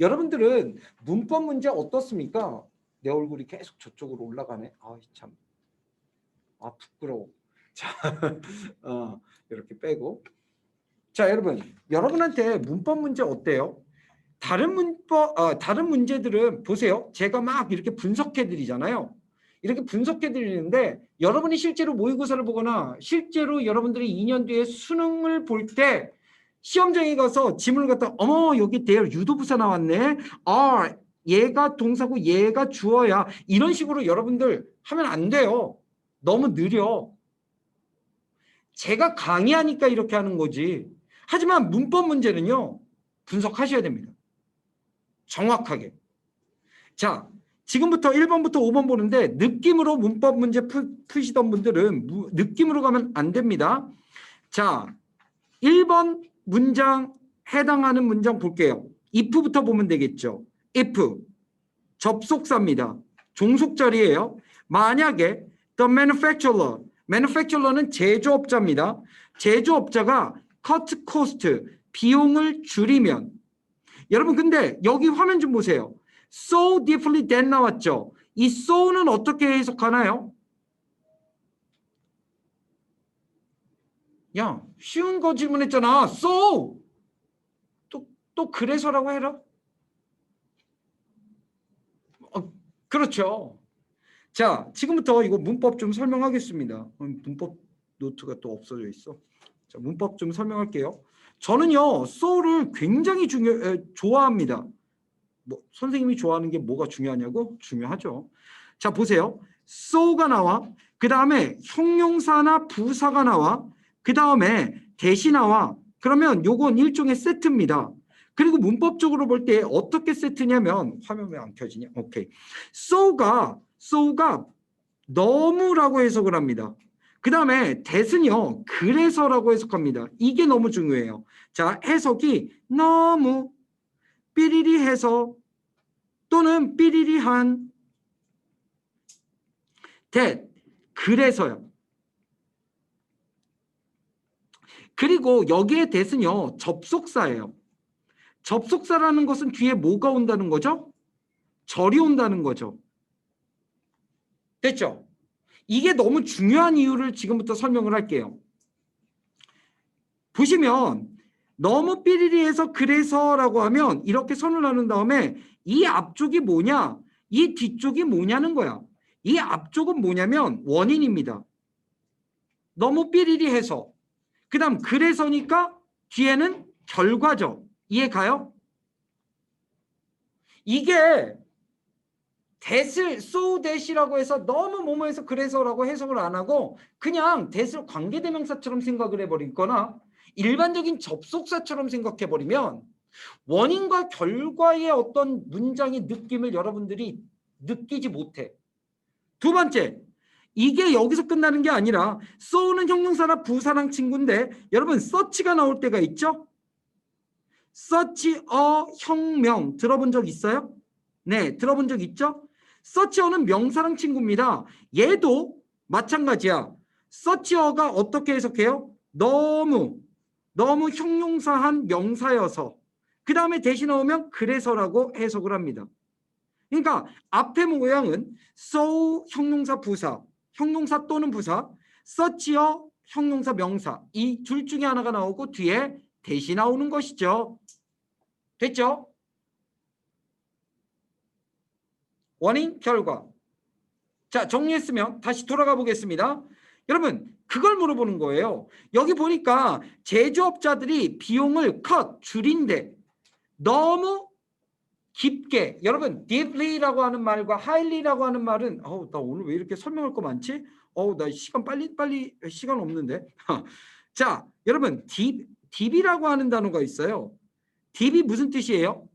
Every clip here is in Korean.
여러분들은 문법 문제 어떻습니까? 내 얼굴이 계속 저쪽으로 올라가네. 참. 부끄러워. 자, 이렇게 빼고. 자, 여러분한테 문법 문제 어때요? 다른 문제들은 보세요. 제가 막 이렇게 분석해 드리잖아요. 이렇게 분석해 드리는데 여러분이 실제로 모의고사를 보거나 실제로 여러분들이 2년 뒤에 수능을 볼 때 시험장에 가서 지문을 갖다 어머 여기 대열 유도부사 나왔네. 얘가 동사고 얘가 주어야. 이런 식으로 여러분들 하면 안 돼요. 너무 느려. 제가 강의하니까 이렇게 하는 거지. 하지만 문법 문제는요. 분석하셔야 됩니다. 정확하게. 자, 지금부터 1번부터 5번 보는데 느낌으로 문법 문제 푸시던 분들은 느낌으로 가면 안 됩니다. 자, 1번 문장 해당하는 문장 볼게요. if부터 보면 되겠죠. if 접속사입니다. 종속절이에요. 만약에 the manufacturer는 제조업자입니다. 제조업자가 cut cost 비용을 줄이면 여러분 근데 여기 화면 좀 보세요. so deeply than 나왔죠. 이 so는 어떻게 해석하나요? 야, 쉬운 거 질문했잖아. so 또 그래서라고 해라. 그렇죠. 자, 지금부터 이거 문법 좀 설명하겠습니다. 문법 노트가 또 없어져 있어. 자, 문법 좀 설명할게요. 저는요, so를 굉장히 좋아합니다. 선생님이 좋아하는 게 뭐가 중요하냐고? 중요하죠. 자, 보세요. so가 나와. 그 다음에 형용사나 부사가 나와. 그 다음에 대시 나와. 그러면 요건 일종의 세트입니다. 그리고 문법적으로 볼 때 어떻게 세트냐면 화면 왜 안 켜지냐? 오케이. so가 너무라고 해석을 합니다. 그 다음에 that은요. 그래서라고 해석합니다. 이게 너무 중요해요. 자, 해석이 너무 삐리리해서 또는 삐리리한 that 그래서요. 그리고 여기에 that은요. 접속사예요. 접속사라는 것은 뒤에 뭐가 온다는 거죠? 절이 온다는 거죠. 됐죠? 이게 너무 중요한 이유를 지금부터 설명을 할게요. 보시면 너무 삐리리해서 그래서라고 하면 이렇게 선을 나눈 다음에 이 앞쪽이 뭐냐? 이 뒤쪽이 뭐냐는 거야. 이 앞쪽은 뭐냐면 원인입니다. 너무 삐리리해서. 그 다음 그래서니까 뒤에는 결과죠. 이해 가요? 이게 that을 so that이라고 해서 너무 뭐뭐해서 그래서라고 해석을 안 하고 그냥 that을 관계대명사처럼 생각을 해버리거나 일반적인 접속사처럼 생각해버리면 원인과 결과의 어떤 문장의 느낌을 여러분들이 느끼지 못해. 두 번째, 이게 여기서 끝나는 게 아니라 so는 형용사나 부사랑 친구인데 여러분 search가 나올 때가 있죠? search a 혁명 들어본 적 있어요? 네, 들어본 적 있죠? search는 명사랑 친구입니다. 얘도 마찬가지야. search가 어떻게 해석해요? 너무 형용사한 명사여서 그 다음에 대신 나오면 그래서라고 해석을 합니다. 그러니까 앞에 모양은 so 형용사 부사, 형용사 또는 부사, search여 형용사 명사 이 둘 중에 하나가 나오고 뒤에 대신 나오는 것이죠. 됐죠? 원인, 결과. 자, 정리했으면 다시 돌아가 보겠습니다. 여러분, 그걸 물어보는 거예요. 여기 보니까 제조업자들이 비용을 줄인대. 너무 깊게. 여러분, deeply라고 하는 말과 highly라고 하는 말은 나 오늘 왜 이렇게 설명할 거 많지? 나 시간 빨리 시간 없는데. 자, 여러분, deep이라고 하는 단어가 있어요. deep이 무슨 뜻이에요?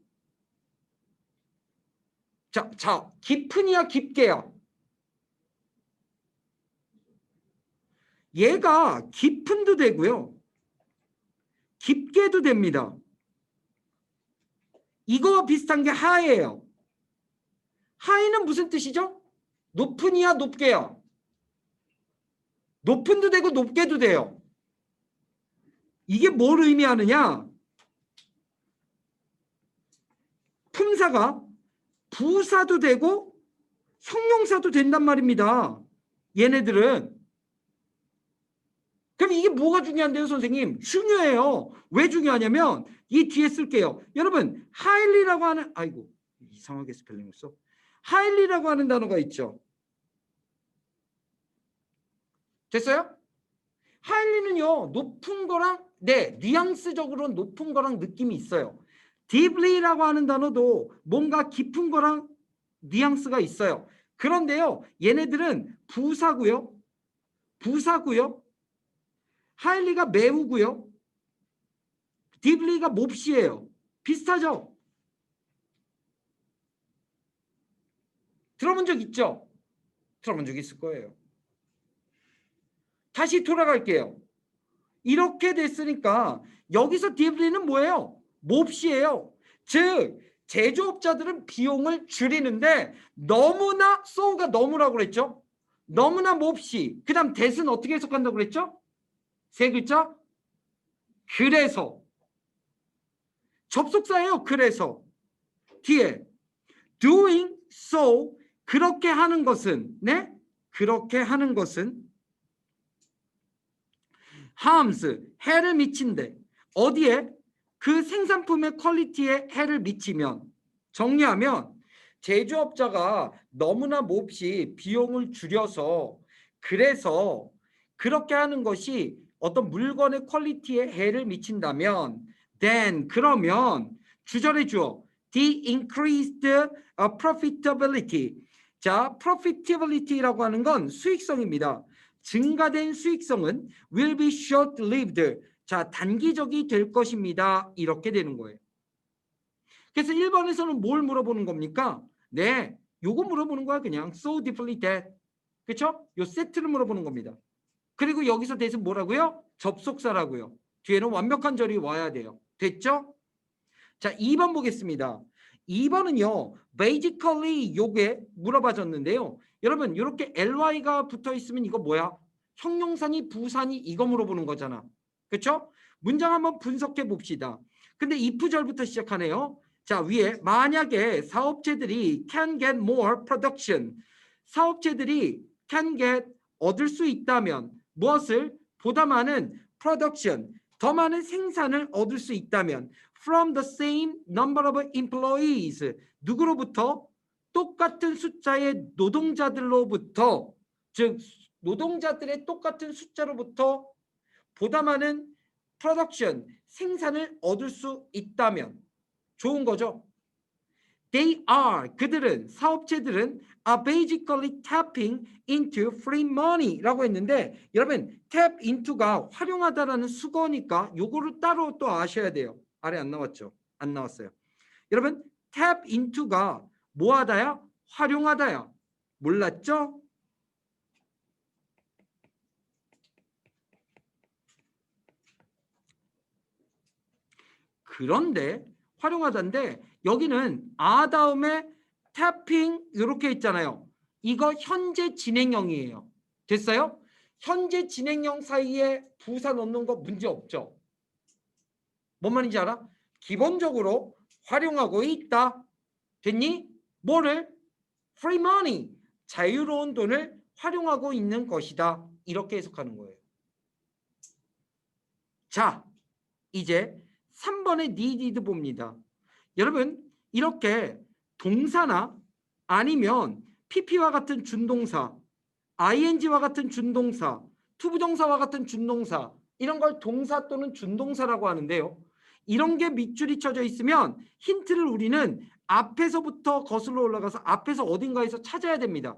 자, 깊은이야, 깊게야? 얘가 깊은도 되고요. 깊게도 됩니다. 이거와 비슷한 게 하예요. 하이는 무슨 뜻이죠? 높은이야, 높게야? 높은도 되고 높게도 돼요. 이게 뭘 의미하느냐? 형용사가 부사도 되고 성용사도 된단 말입니다. 얘네들은. 그럼 이게 뭐가 중요한데요, 선생님? 중요해요. 왜 중요하냐면 이 뒤에 쓸게요. 여러분, highly라고 하는, 아이고 이상하게 스펠링을 써. highly라고 하는 단어가 있죠. 됐어요? highly는요, 높은 거랑, 네, 뉘앙스적으로 높은 거랑 느낌이 있어요. deeply라고 하는 단어도 뭔가 깊은 거랑 뉘앙스가 있어요. 그런데요, 얘네들은 부사고요. 부사고요. highly가 매우고요. deeply가 몹시예요. 비슷하죠? 들어본 적 있죠? 들어본 적 있을 거예요. 다시 돌아갈게요. 이렇게 됐으니까 여기서 deeply는 뭐예요? 몹시예요. 즉 제조업자들은 비용을 줄이는데 너무나 so가 너무라고 그랬죠? 너무나 몹시. 그 다음 that은 어떻게 해석한다고 그랬죠? 세 글자? 그래서. 접속사예요. 그래서. 뒤에 doing so, 그렇게 하는 것은, 네? 그렇게 하는 것은 harms, 해를 미친대. 어디에? 그 생산품의 퀄리티에 해를 미치면. 정리하면 제조업자가 너무나 몹시 비용을 줄여서, 그래서 그렇게 하는 것이 어떤 물건의 퀄리티에 해를 미친다면 then, 그러면 주절의 주어 the increased profitability. 자, profitability라고 하는 건 수익성입니다. 증가된 수익성은 will be short-lived. 자, 단기적이 될 것입니다. 이렇게 되는 거예요. 그래서 1번에서는 뭘 물어보는 겁니까? 네, 요거 물어보는 거야. 그냥 so deeply that. 그렇죠? 요 세트를 물어보는 겁니다. 그리고 여기서 대신 뭐라고요? 접속사라고요. 뒤에는 완벽한 절이 와야 돼요. 됐죠? 자, 2번 보겠습니다. 2번은요. basically 요게 물어봐줬는데요. 여러분 이렇게 ly가 붙어 있으면 이거 뭐야? 형용사니 부사니 이거 물어보는 거잖아. 그렇죠? 문장 한번 분석해 봅시다. 근데 if절부터 시작하네요. 자, 위에 만약에 사업체들이 can get more production. 사업체들이 can get 얻을 수 있다면 무엇을? 보다 많은 production, 더 많은 생산을 얻을 수 있다면 from the same number of employees. 누구로부터? 똑같은 숫자의 노동자들로부터. 즉 노동자들의 똑같은 숫자로부터 보다 많은 production, 생산을 얻을 수 있다면 좋은 거죠. They are, 그들은, 사업체들은 are basically tapping into free money라고 했는데 여러분 tap into가 활용하다라는 수거니까 요거를 따로 또 아셔야 돼요. 아래 안 나왔죠? 안 나왔어요. 여러분 tap into가 뭐하다야? 활용하다야. 몰랐죠? 그런데 활용하다인데 여기는 아 다음에 tapping 이렇게 있잖아요. 이거 현재 진행형이에요. 됐어요? 현재 진행형 사이에 부사 넣는 거 문제 없죠? 뭔 말인지 알아? 기본적으로 활용하고 있다. 됐니? 뭐를? free money, 자유로운 돈을 활용하고 있는 것이다. 이렇게 해석하는 거예요. 자, 이제 3번의 needed 봅니다. 여러분 이렇게 동사나 아니면 pp와 같은 준동사, ing와 같은 준동사, 투부정사와 같은 준동사 이런 걸 동사 또는 준동사라고 하는데요. 이런 게 밑줄이 쳐져 있으면 힌트를 우리는 앞에서부터 거슬러 올라가서 앞에서 어딘가에서 찾아야 됩니다.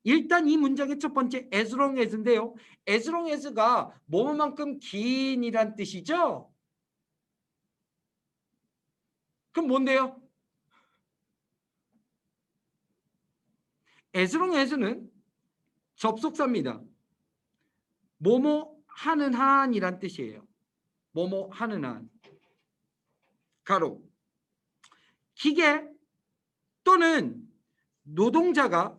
일단 이 문장의 첫 번째 as long as인데요. as long as가 뭐만큼 긴이란 뜻이죠? 그럼 뭔데요? as long as는 접속사입니다. 뭐뭐 하는 한이란 뜻이에요. 뭐뭐 하는 한. 가로. 기계 또는 노동자가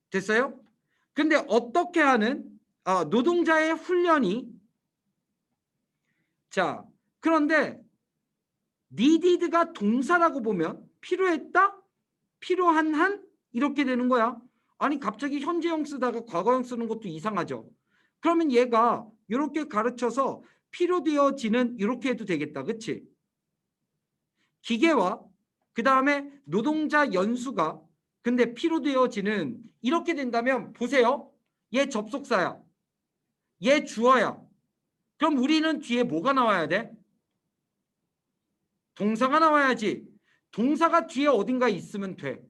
됐어요? 근데 어떻게 하는 노동자의 훈련이 자 그런데 needed가 동사라고 보면 필요했다, 필요한 한 이렇게 되는 거야. 아니 갑자기 현재형 쓰다가 과거형 쓰는 것도 이상하죠. 그러면 얘가 이렇게 가르쳐서 필요되어지는 이렇게 해도 되겠다. 그치? 기계와 그 다음에 노동자 연수가 근데 필요되어지는 이렇게 된다면 보세요. 얘 접속사야. 얘 주어야. 그럼 우리는 뒤에 뭐가 나와야 돼? 동사가 나와야지. 동사가 뒤에 어딘가 있으면 돼.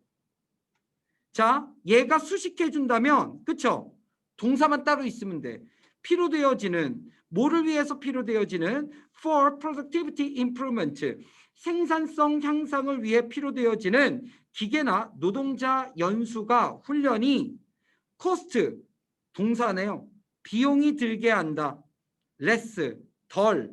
자, 얘가 수식해 준다면 그쵸? 동사만 따로 있으면 돼. 필요되어지는 뭐를 위해서 필요되어지는 for productivity improvement 생산성 향상을 위해 필요되어지는 기계나 노동자 연수가 훈련이 cost 동사네요. 비용이 들게 한다. less 덜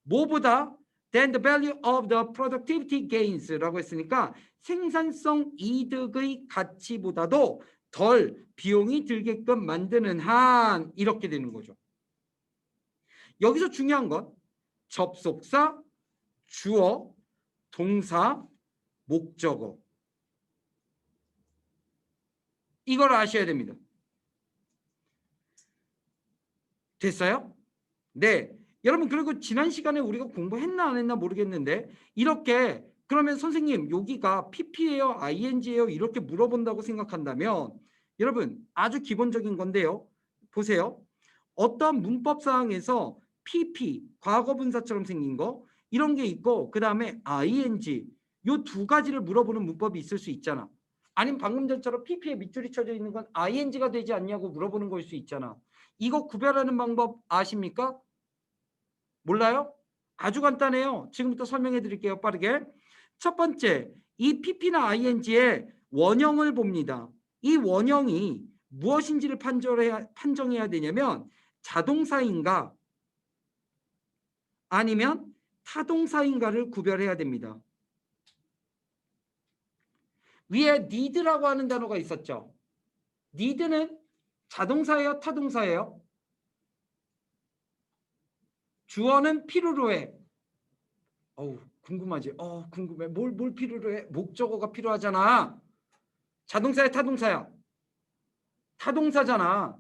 뭐보다 than the value of the productivity gains라고 했으니까 생산성 이득의 가치보다도 덜 비용이 들게끔 만드는 한 이렇게 되는 거죠. 여기서 중요한 건 접속사, 주어, 동사, 목적어 이걸 아셔야 됩니다. 됐어요? 네. 여러분 그리고 지난 시간에 우리가 공부했나 안 했나 모르겠는데 이렇게 그러면 선생님 여기가 PP예요? ING예요? 이렇게 물어본다고 생각한다면 여러분 아주 기본적인 건데요. 보세요. 어떤 문법사항에서 PP, 과거분사처럼 생긴 거 이런 게 있고 그 다음에 ING 요 두 가지를 물어보는 문법이 있을 수 있잖아. 아니면 방금 전처럼 PP에 밑줄이 쳐져 있는 건 ING가 되지 않냐고 물어보는 걸 수 있잖아. 이거 구별하는 방법 아십니까? 몰라요? 아주 간단해요. 지금부터 설명해 드릴게요. 빠르게. 첫 번째, 이 PP나 ING의 원형을 봅니다. 이 원형이 무엇인지를 판정해야 되냐면 자동사인가 아니면 타동사인가를 구별해야 됩니다. 위에 need라고 하는 단어가 있었죠. need는 자동사예요? 타동사예요? 주어는 필요로 해. 어우, 궁금하지? 궁금해. 뭘 필요로 해? 목적어가 필요하잖아. 자동사야, 타동사야? 타동사잖아.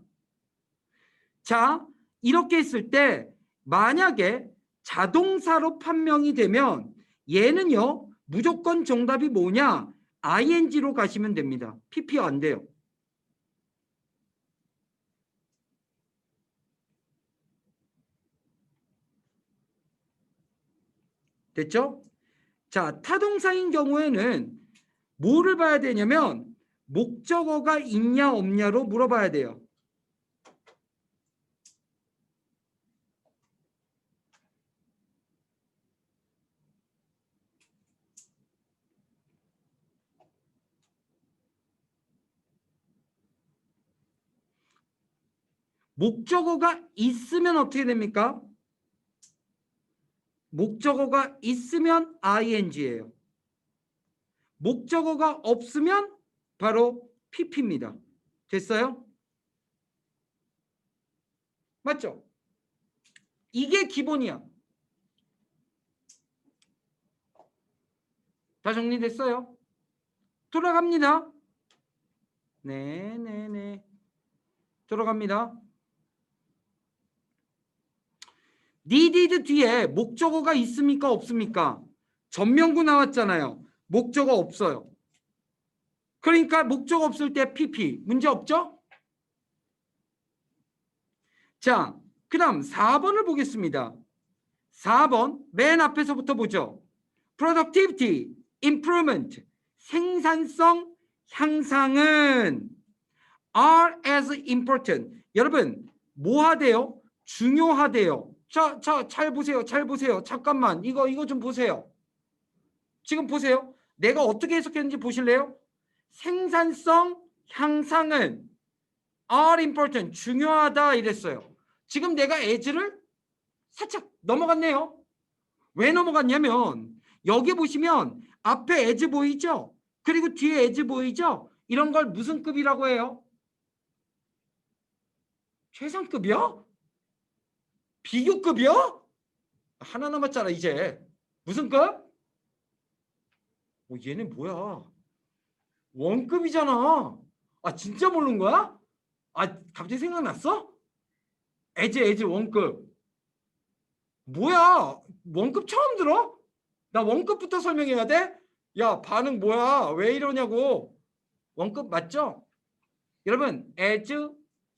자, 이렇게 했을 때 만약에 자동사로 판명이 되면 얘는요. 무조건 정답이 뭐냐? ING로 가시면 됩니다. PP 안 돼요. 됐죠? 자, 타동사인 경우에는 뭐를 봐야 되냐면 목적어가 있냐 없냐로 물어봐야 돼요. 목적어가 있으면 어떻게 됩니까? 목적어가 있으면 ING예요. 목적어가 없으면 바로 PP입니다. 됐어요? 맞죠? 이게 기본이야. 다 정리됐어요? 돌아갑니다. 네. 돌아갑니다. needed 뒤에 목적어가 있습니까? 없습니까? 전명구 나왔잖아요. 목적어 없어요. 그러니까 목적어 없을 때 PP. 문제 없죠? 자, 그 다음 4번을 보겠습니다. 4번 맨 앞에서부터 보죠. productivity, improvement, 생산성 향상은 are as important. 여러분 뭐 하대요? 중요하대요. 잘 보세요. 잘 보세요. 잠깐만 이거 좀 보세요. 지금 보세요. 내가 어떻게 해석했는지 보실래요? 생산성 향상은 are important. 중요하다 이랬어요. 지금 내가 as를 살짝 넘어갔네요. 왜 넘어갔냐면 여기 보시면 앞에 as 보이죠? 그리고 뒤에 as 보이죠? 이런 걸 무슨 급이라고 해요? 최상급이요? 비교급이요? 하나 남았잖아 이제. 무슨 급? 얘는 뭐야? 원급이잖아. 아, 진짜 모르는 거야? 아, 갑자기 생각났어? as 원급. 뭐야? 원급 처음 들어? 나 원급부터 설명해야 돼? 야, 반응 뭐야? 왜 이러냐고. 원급 맞죠? 여러분, as,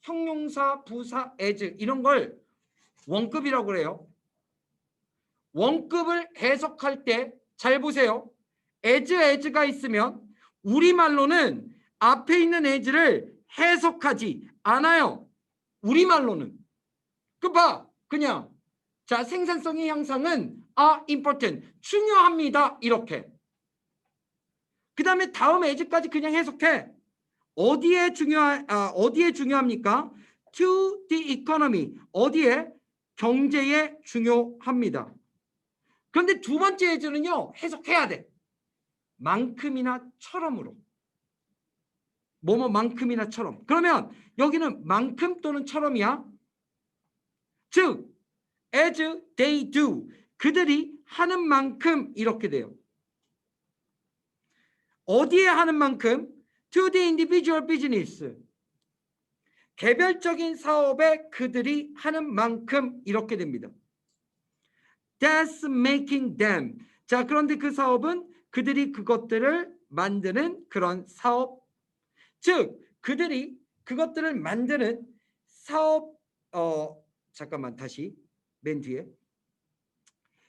형용사, 부사, as 이런 걸 원급이라고 그래요. 원급을 해석할 때 잘 보세요. as가 있으면 우리말로는 앞에 있는 as를 해석하지 않아요. 우리말로는. 그 봐. 그냥 자, 생산성의 향상은 important, 중요합니다. 이렇게. 그 다음에 다음 as까지 그냥 해석해. 어디에 중요합니까? To the economy. 어디에? 경제에 중요합니다. 그런데 두 번째 as는요, 해석해야 돼. 만큼이나 처럼으로. 뭐뭐만큼이나 처럼. 그러면 여기는 만큼 또는 처럼이야. 즉, as they do. 그들이 하는 만큼 이렇게 돼요. 어디에 하는 만큼? To the individual business. 개별적인 사업에 그들이 하는 만큼 이렇게 됩니다. That's making them. 자, 그런데 그 사업은 그들이 그것들을 만드는 그런 사업. 즉, 그들이 그것들을 만드는 사업, 잠깐만 다시 맨 뒤에.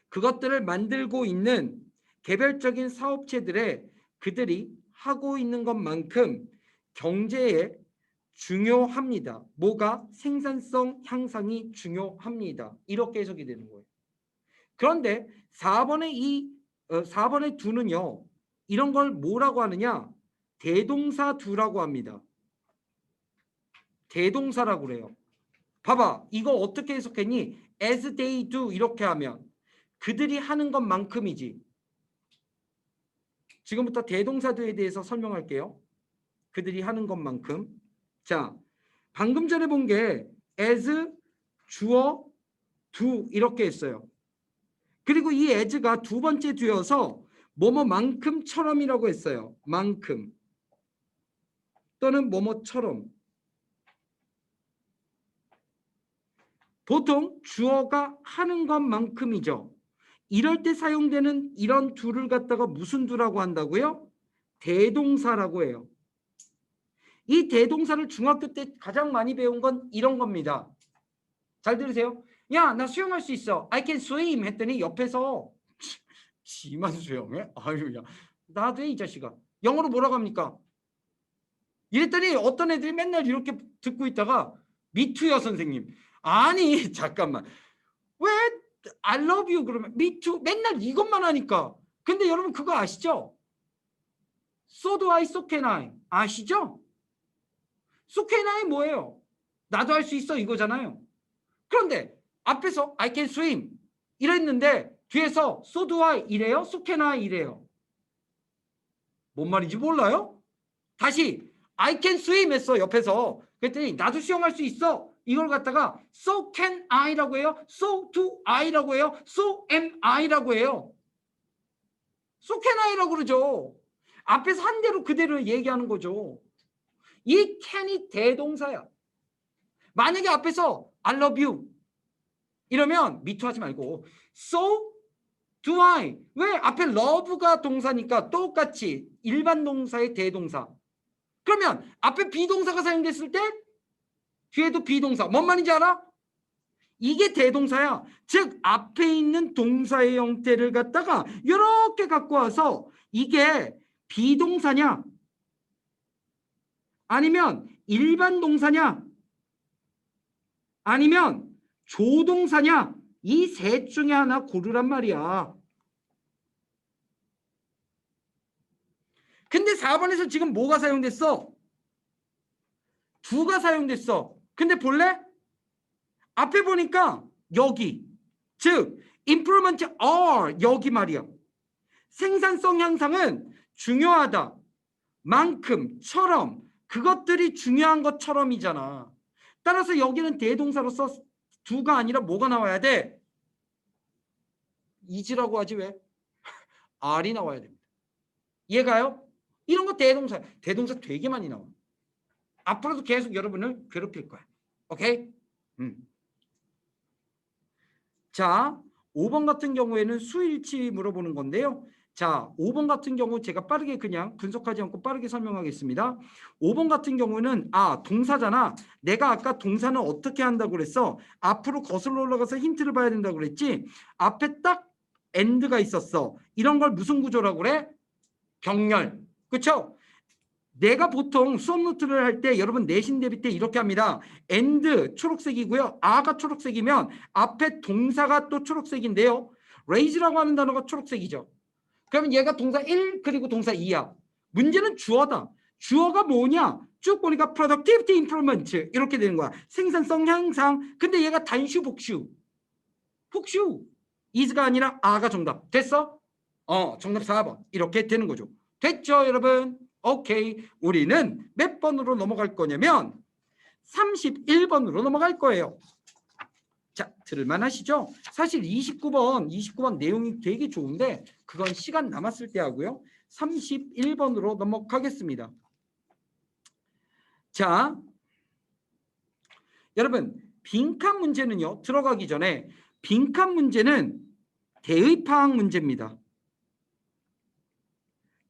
그것들을 만들고 있는 개별적인 사업체들의 그들이 하고 있는 것만큼 경제에 중요합니다. 뭐가? 생산성 향상이 중요합니다. 이렇게 해석이 되는 거예요. 그런데 4번의 2는요. 이런 걸 뭐라고 하느냐? 대동사 두라고 합니다. 대동사라고 그래요. 봐봐. 이거 어떻게 해석했니? as they do 이렇게 하면 그들이 하는 것만큼이지. 지금부터 대동사두에 대해서 설명할게요. 그들이 하는 것만큼. 자, 방금 전에 본 게 as, 주어, do 이렇게 했어요. 그리고 이 as가 두 번째 뒤여서 뭐뭐만큼처럼이라고 했어요. 만큼 또는 뭐뭐처럼. 보통 주어가 하는 것만큼이죠. 이럴 때 사용되는 이런 do를 갖다가 무슨 do라고 한다고요? 대동사라고 해요. 이 대동사를 중학교 때 가장 많이 배운 건 이런 겁니다. 잘 들으세요. 야, 나 수영할 수 있어. I can swim 했더니 옆에서 지만 수영해? 아유, 야, 나도 해, 이 자식아. 영어로 뭐라고 합니까? 이랬더니 어떤 애들이 맨날 이렇게 듣고 있다가 me too요, 선생님. 아니, 잠깐만. 왜 I love you 그러면 me too 맨날 이것만 하니까. 근데 여러분 그거 아시죠? So do I, so can I. 아시죠? So can I 뭐예요? 나도 할 수 있어 이거잖아요. 그런데 앞에서 I can swim 이랬는데 뒤에서 so do I 이래요? so can I 이래요. 뭔 말인지 몰라요? 다시 I can swim 했어 옆에서. 그랬더니 나도 수영할 수 있어. 이걸 갖다가 so can I라고 해요. so do I라고 해요. so am I라고 해요. so can I라고 그러죠. 앞에서 한 대로 그대로 얘기하는 거죠. 이 can이 대동사야. 만약에 앞에서 I love you 이러면 me too 하지 말고 so do I. 왜? 앞에 love가 동사니까 똑같이 일반 동사의 대동사. 그러면 앞에 비동사가 사용됐을 때 뒤에도 비동사. 뭔 말인지 알아? 이게 대동사야. 즉 앞에 있는 동사의 형태를 갖다가 이렇게 갖고 와서 이게 비동사냐 아니면 일반 동사냐 아니면 조동사냐 이 셋 중에 하나 고르란 말이야. 근데 4번에서 지금 뭐가 사용됐어? do가 사용됐어. 근데 볼래? 앞에 보니까 여기 즉 improvement are 여기 말이야. 생산성 향상은 중요하다. 만큼처럼 그것들이 중요한 것처럼이잖아. 따라서 여기는 대동사로서 do가 아니라 뭐가 나와야 돼? is라고 하지 왜? are이 나와야 됩니다. 이해가요? 이런 거 대동사. 대동사 되게 많이 나와. 앞으로도 계속 여러분을 괴롭힐 거야. 오케이? 자, 5번 같은 경우에는 수일치 물어보는 건데요. 자, 5번 같은 경우 제가 빠르게 그냥 분석하지 않고 빠르게 설명하겠습니다. 5번 같은 경우는 동사잖아. 내가 아까 동사는 어떻게 한다고 그랬어? 앞으로 거슬러 올라가서 힌트를 봐야 된다고 그랬지? 앞에 딱 and가 있었어. 이런 걸 무슨 구조라고 그래? 병렬. 그렇죠? 내가 보통 수업 노트를 할 때 여러분 내신 대비 때 이렇게 합니다. and 초록색이고요. a가 초록색이면 앞에 동사가 또 초록색인데요. raise라고 하는 단어가 초록색이죠. 그러면 얘가 동사 1 그리고 동사 2야. 문제는 주어다. 주어가 뭐냐? 쭉 보니까 productivity improvement 이렇게 되는 거야. 생산성 향상. 근데 얘가 단수 복수. 복수. is가 아니라 a가 정답. 됐어? 정답 4번. 이렇게 되는 거죠. 됐죠, 여러분? 오케이. 우리는 몇 번으로 넘어갈 거냐면 31번으로 넘어갈 거예요. 자, 들을만 하시죠? 사실 29번 내용이 되게 좋은데 그건 시간 남았을 때 하고요. 31번으로 넘어가겠습니다. 자, 여러분 빈칸 문제는요. 들어가기 전에 빈칸 문제는 대의 파악 문제입니다.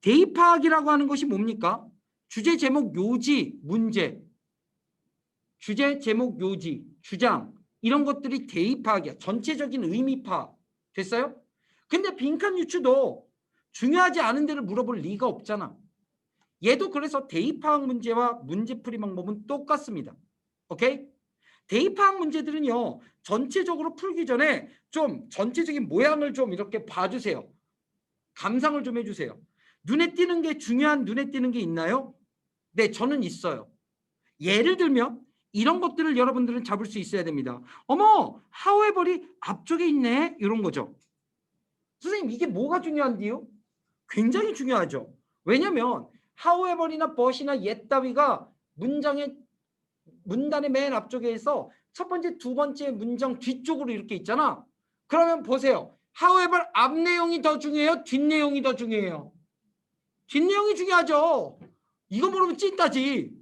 대의 파악이라고 하는 것이 뭡니까? 주제, 제목, 요지, 문제. 주제, 제목, 요지, 주장 이런 것들이 대의 파악이야. 전체적인 의미 파악. 됐어요? 근데 빈칸 유추도 중요하지 않은 데를 물어볼 리가 없잖아. 얘도 그래서 대의 파악 문제와 문제 풀이 방법은 똑같습니다. 오케이? 대의 파악 문제들은요. 전체적으로 풀기 전에 좀 전체적인 모양을 좀 이렇게 봐주세요. 감상을 좀 해주세요. 눈에 띄는 게 중요한 눈에 띄는 게 있나요? 네, 저는 있어요. 예를 들면 이런 것들을 여러분들은 잡을 수 있어야 됩니다. 어머, however이 앞쪽에 있네. 이런 거죠. 선생님, 이게 뭐가 중요한데요? 굉장히 중요하죠. 왜냐하면 however이나 but이나 yet 따위가 문단의 맨 앞쪽에 있어 첫 번째, 두 번째 문장 뒤쪽으로 이렇게 있잖아. 그러면 보세요. however 앞 내용이 더 중요해요? 뒷 내용이 더 중요해요? 뒷 내용이 중요하죠. 이거 모르면 찐따지.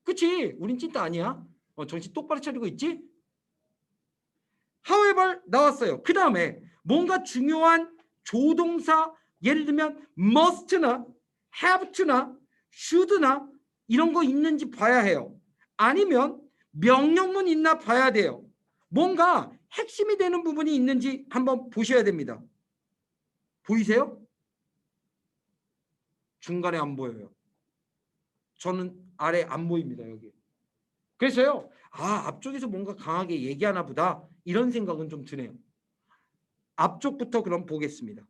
그치? 우린 찐따 아니야? 정신 똑바로 차리고 있지? however 나왔어요. 그 다음에 뭔가 중요한 조동사 예를 들면 must나 have to나 should나 이런 거 있는지 봐야 해요. 아니면 명령문 있나 봐야 돼요. 뭔가 핵심이 되는 부분이 있는지 한번 보셔야 됩니다. 보이세요? 중간에 안 보여요. 저는 아래 안 보입니다. 여기. 그래서요. 앞쪽에서 뭔가 강하게 얘기하나 보다. 이런 생각은 좀 드네요. 앞쪽부터 그럼 보겠습니다.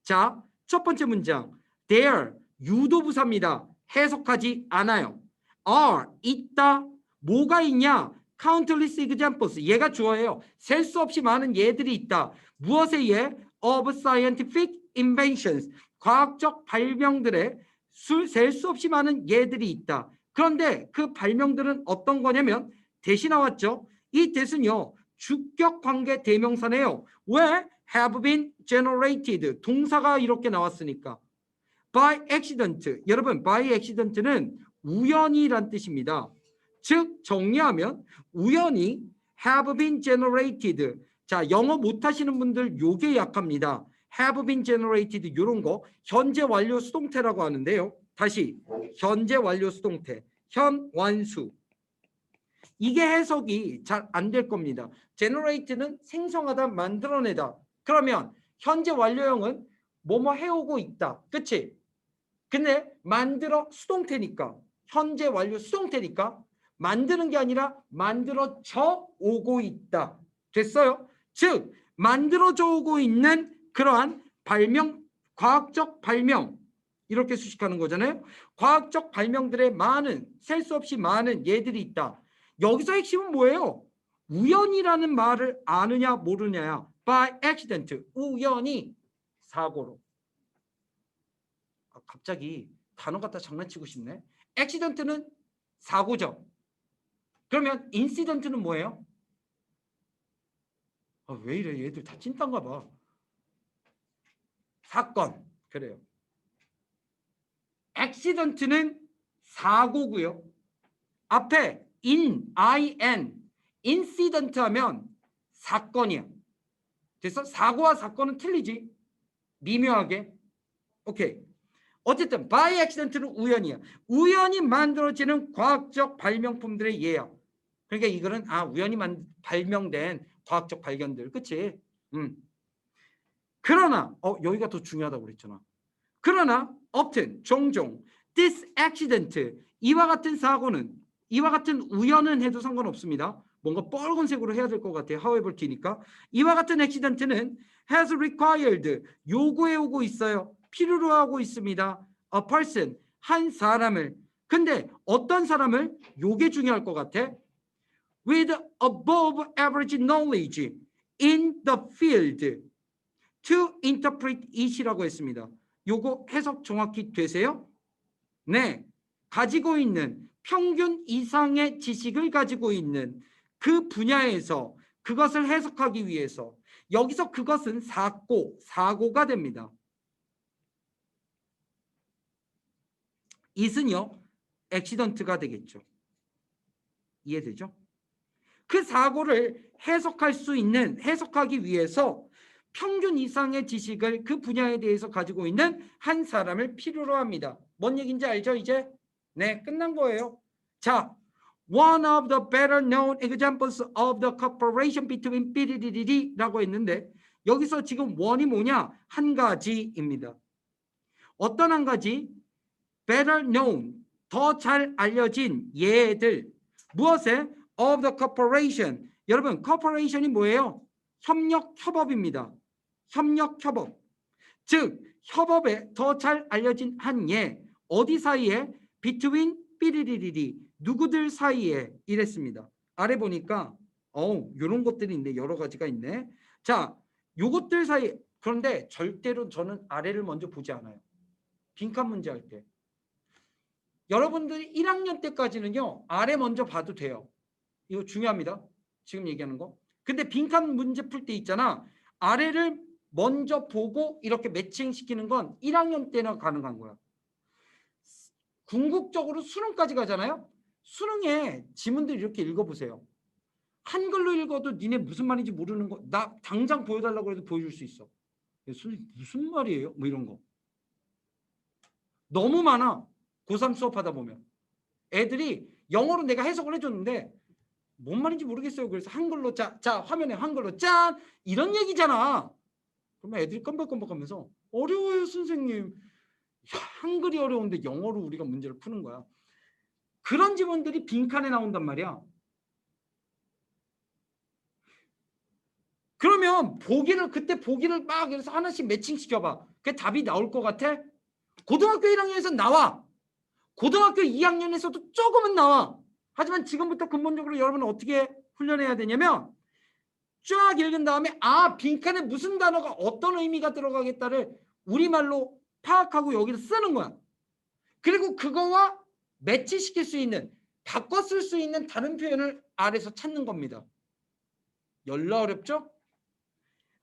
자, 첫 번째 문장. There, 유도부사입니다. 해석하지 않아요. Are, 있다. 뭐가 있냐? Countless examples. 얘가 주어예요. 셀 수 없이 많은 예들이 있다. 무엇의 예? Of scientific inventions. 과학적 발명들의 셀 수 없이 많은 예들이 있다. 그런데 그 발명들은 어떤 거냐면 대시 나왔죠. 이 대신요. 주격 관계 대명사네요. 왜? Have been generated. 동사가 이렇게 나왔으니까. By accident. 여러분, by accident는 우연이란 뜻입니다. 즉 정리하면 우연히 have been generated. 자, 영어 못하시는 분들 요게 약합니다. have been generated 이런 거 현재 완료 수동태라고 하는데요. 다시 현재 완료 수동태, 현완수. 이게 해석이 잘 안 될 겁니다. generate는 생성하다, 만들어내다. 그러면 현재 완료형은 뭐뭐 해오고 있다. 그치? 근데 만들어 수동태니까 현재 완료 수동태니까 만드는 게 아니라 만들어져 오고 있다. 됐어요? 즉 만들어져 오고 있는 그러한 발명, 과학적 발명 이렇게 수식하는 거잖아요. 과학적 발명들의 많은, 셀 수 없이 많은 예들이 있다. 여기서 핵심은 뭐예요? 우연이라는 말을 아느냐 모르냐야. By accident, 우연히, 사고로. 갑자기 단어 갖다 장난치고 싶네. accident는 사고죠. 그러면 incident는 뭐예요? 왜 이래? 얘들 다 찐딴가 봐. 사건. 그래요. accident는 사고고요. 앞에 incident 하면 사건이야. 그래서 사고와 사건은 틀리지. 미묘하게. 오케이. 어쨌든 by accident는 우연이야. 우연히 만들어지는 과학적 발명품들의 예야. 그러니까 이거는 우연히 발명된 과학적 발견들. 그치? 그러나 여기가 더 중요하다고 그랬잖아. 그러나 often 종종 this accident 이와 같은 사고는 이와 같은 우연은 해도 상관없습니다. 뭔가 빨간색으로 해야 될 것 같아요. however T니까 이와 같은 accident는 has required 요구해 오고 있어요. 필요로 하고 있습니다. a person 한 사람을. 근데 어떤 사람을? 요게 중요할 것 같아. with above average knowledge in the field to interpret it이라고 했습니다. 요거 해석 정확히 되세요? 네. 가지고 있는 평균 이상의 지식을 가지고 있는 그 분야에서 그것을 해석하기 위해서 여기서 그것은 사고가 됩니다. it은요. 액시던트가 되겠죠. 이해되죠? 그 사고를 해석하기 위해서 평균 이상의 지식을 그 분야에 대해서 가지고 있는 한 사람을 필요로 합니다. 뭔 얘기인지 알죠 이제? 네, 끝난 거예요. 자, one of the better known examples of the cooperation between 삐리리리라고 했는데 여기서 지금 one이 뭐냐? 한 가지입니다. 어떤 한 가지? better known, 더 잘 알려진 예들. 무엇에? of the cooperation. 여러분, cooperation이 뭐예요? 협력, 협업입니다. 협력, 협업. 즉, 협업에 더 잘 알려진 한 예. 어디 사이에? between 삐리리리리. 누구들 사이에 이랬습니다. 아래 보니까 요런 것들이 있네. 여러 가지가 있네. 자, 요것들 사이. 그런데 절대로 저는 아래를 먼저 보지 않아요. 빈칸 문제 할 때. 여러분들이 1학년 때까지는요. 아래 먼저 봐도 돼요. 이거 중요합니다. 지금 얘기하는 거. 근데 빈칸 문제 풀 때 있잖아. 아래를 먼저 보고 이렇게 매칭시키는 건 1학년 때나 가능한 거야. 궁극적으로 수능까지 가잖아요. 수능에 지문들 이렇게 읽어보세요. 한글로 읽어도 니네 무슨 말인지 모르는 거 나 당장 보여달라고 해도 보여줄 수 있어. 선생님 무슨 말이에요? 뭐 이런 거. 너무 많아. 고3 수업하다 보면. 애들이 영어로 내가 해석을 해줬는데 뭔 말인지 모르겠어요. 그래서 한글로 자 화면에 한글로 짠 이런 얘기잖아. 그러면 애들이 껌벅껌벅하면서 어려워요 선생님. 한글이 어려운데 영어로 우리가 문제를 푸는 거야. 그런 지문들이 빈칸에 나온단 말이야. 그러면 그때 보기를 막 해서 하나씩 매칭시켜봐. 그게 답이 나올 것 같아? 고등학교 1학년에서 나와. 고등학교 2학년에서도 조금은 나와. 하지만 지금부터 근본적으로 여러분은 어떻게 훈련해야 되냐면 쫙 읽은 다음에 빈칸에 무슨 단어가 어떤 의미가 들어가겠다를 우리말로 파악하고 여기를 쓰는 거야. 그리고 그거와 매치시킬 수 있는 바꿔 쓸 수 있는 다른 표현을 아래서 찾는 겁니다. 열나 어렵죠?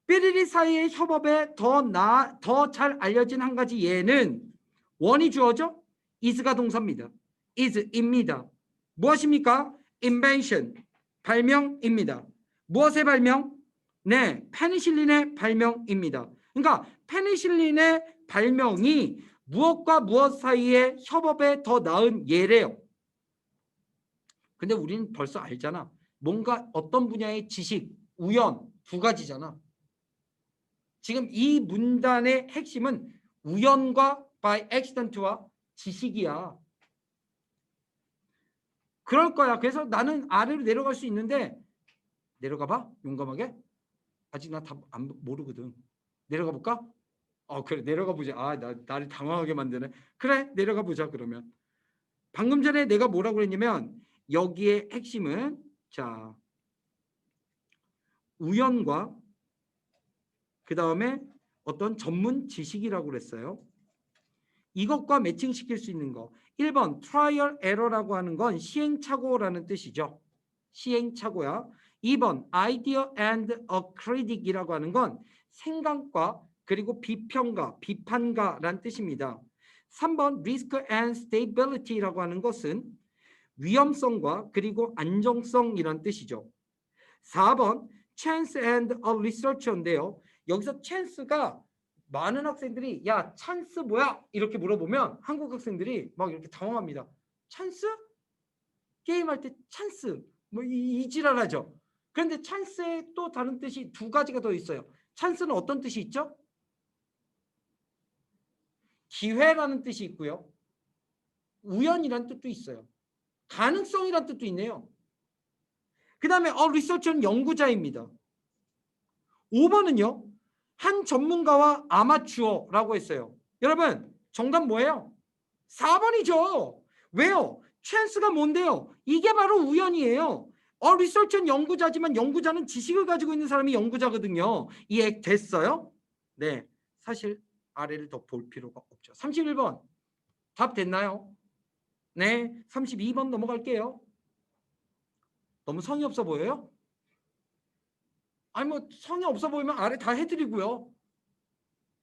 삐리리 사이의 협업에 더 잘 알려진 한 가지 예는 원이 주어져 is가 동사입니다. is입니다. 무엇입니까? invention, 발명입니다. 무엇의 발명? 네, 페니실린의 발명입니다. 그러니까 페니실린의 발명이 무엇과 무엇 사이의 협업에 더 나은 예래요. 근데 우리는 벌써 알잖아. 뭔가 어떤 분야의 지식, 우연 두 가지잖아. 지금 이 문단의 핵심은 우연과 by accident와 지식이야. 그럴 거야. 그래서 나는 아래로 내려갈 수 있는데 내려가 봐. 용감하게. 아직 나 답 모르거든. 내려가 볼까? 그래. 내려가 보자. 나를 당황하게 만드네. 그래. 내려가 보자 그러면. 방금 전에 내가 뭐라고 했냐면 여기에 핵심은 자 우연과 그 다음에 어떤 전문 지식이라고 그랬어요. 이것과 매칭시킬 수 있는 거. 1번 trial error라고 하는 건 시행착오라는 뜻이죠. 시행착오야. 2번 idea and a critic이라고 하는 건 생각과 그리고 비평가, 비판가라는 뜻입니다. 3번 risk and stability라고 하는 것은 위험성과 그리고 안정성이란 뜻이죠. 4번 chance and a research인데요. 여기서 chance가 많은 학생들이 야 찬스 뭐야? 이렇게 물어보면 한국 학생들이 막 이렇게 당황합니다. 찬스? 게임할 때 찬스 뭐 이 지랄하죠. 그런데 찬스에 또 다른 뜻이 두 가지가 더 있어요. 찬스는 어떤 뜻이 있죠? 기회라는 뜻이 있고요. 우연이라는 뜻도 있어요. 가능성이라는 뜻도 있네요. 그 다음에 리서처는 연구자입니다. 5번은요. 한 전문가와 아마추어라고 했어요. 여러분 정답 뭐예요? 4번이죠. 왜요? 찬스가 뭔데요? 이게 바로 우연이에요. 리서처는 연구자지만 연구자는 지식을 가지고 있는 사람이 연구자거든요. 이해됐어요? 네. 사실 아래를 더 볼 필요가 없죠. 31번 답 됐나요? 네. 32번 넘어갈게요. 너무 성의 없어 보여요? 아니 뭐 성의 없어 보이면 아래 다 해드리고요.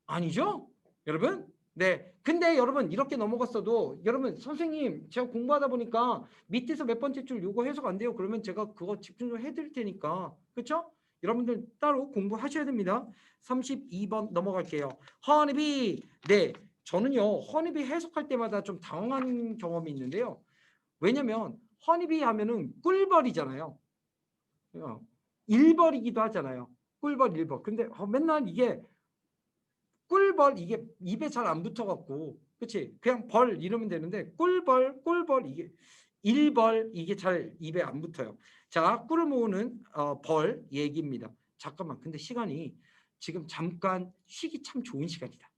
아니죠? 여러분? 네. 근데 여러분 이렇게 넘어갔어도 여러분 선생님 제가 공부하다 보니까 밑에서 몇 번째 줄 요거 해석 안 돼요. 그러면 제가 그거 집중적으로 해드릴 테니까. 그렇죠? 여러분들 따로 공부하셔야 됩니다. 32번 넘어갈게요. 허니비. 네. 저는요. 허니비 해석할 때마다 좀 당황한 경험이 있는데요. 왜냐면 허니비 하면은 꿀벌이잖아요. 1벌이기도 하잖아요. 꿀벌 1벌. 근데 맨날 이게 꿀벌 이게 입에 잘 안 붙어갖고 그치 그냥 벌 이러면 되는데 꿀벌 이게 1벌 이게 잘 입에 안 붙어요. 자 꿀을 모으는 벌 얘기입니다. 잠깐만 근데 시간이 지금 잠깐 쉬기 참 좋은 시간이다.